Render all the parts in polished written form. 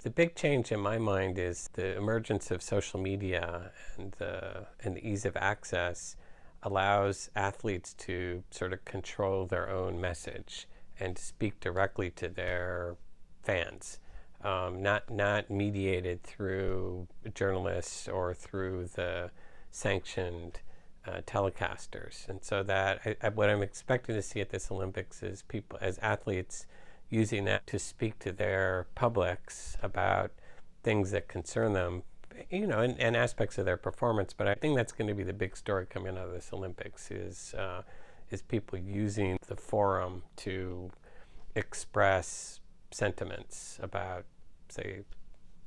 The big change in my mind is the emergence of social media, and the ease of access allows athletes to sort of control their own message and speak directly to their fans, not mediated through journalists or through the sanctioned telecasters. And so that what I'm expecting to see at this Olympics is people, as athletes, using that to speak to their publics about things that concern them, and aspects of their performance. But I think that's going to be the big story coming out of this Olympics is people using the forum to express sentiments about, say,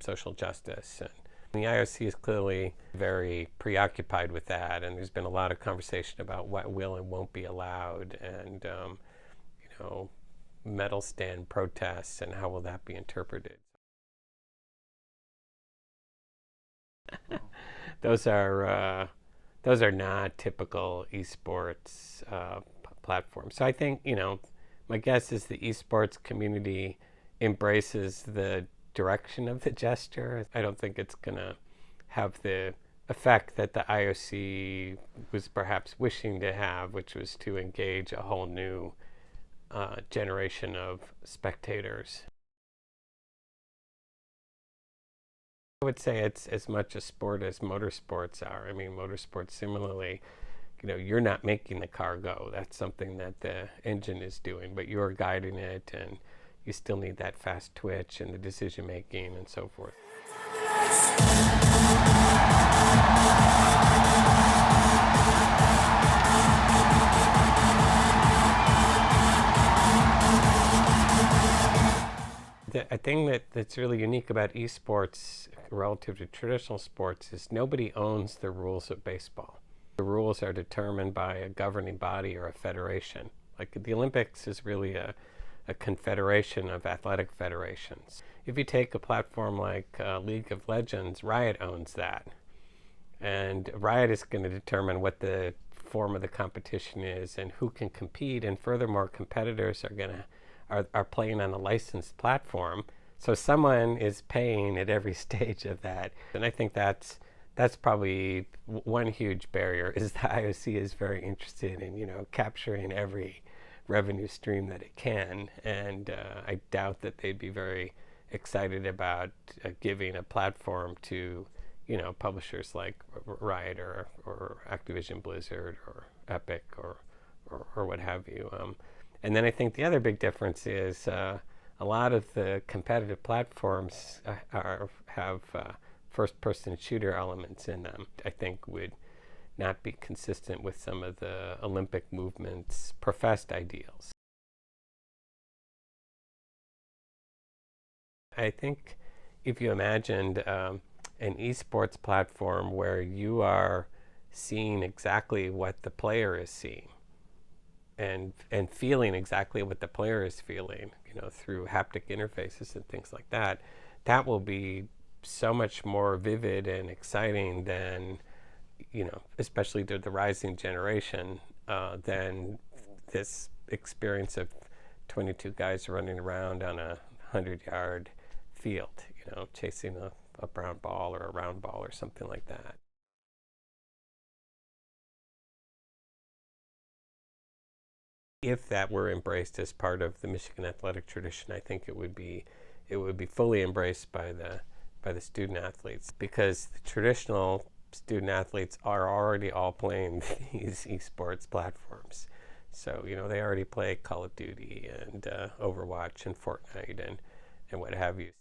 social justice. And the IOC is clearly very preoccupied with that, and there's been a lot of conversation about what will and won't be allowed, and medal stand protests, and how will that be interpreted. Those are not typical esports platforms. So I think, my guess is the esports community embraces the direction of the gesture. I don't think it's going to have the effect that the IOC was perhaps wishing to have, which was to engage a whole new generation of spectators. I would say it's as much a sport as motorsports are. I mean, motorsports similarly, you're not making the car go. That's something that the engine is doing, but you're guiding it, and you still need that fast twitch and the decision making and so forth. The thing that's really unique about esports relative to traditional sports is nobody owns the rules of baseball. The rules are determined by a governing body or a federation. Like the Olympics is really a confederation of athletic federations. If you take a platform like League of Legends, Riot owns that. And Riot is going to determine what the form of the competition is and who can compete, and furthermore, competitors are playing on a licensed platform. So someone is paying at every stage of that. And I think that's probably one huge barrier, is the IOC is very interested in, capturing every revenue stream that it can. And I doubt that they'd be very excited about giving a platform to, publishers like Riot or Activision Blizzard or Epic or what have you. And then I think the other big difference is a lot of the competitive platforms have first-person shooter elements in them. I think would not be consistent with some of the Olympic movement's professed ideals. I think if you imagined an esports platform where you are seeing exactly what the player is seeing, and feeling exactly what the player is feeling, through haptic interfaces and things like that, that will be so much more vivid and exciting than, especially to the rising generation, than this experience of 22 guys running around on a 100-yard field, chasing a brown ball or a round ball or something like that. If that were embraced as part of the Michigan athletic tradition, I think it would be fully embraced by the student athletes, because the traditional student athletes are already all playing these esports platforms. So they already play Call of Duty and Overwatch and Fortnite and what have you.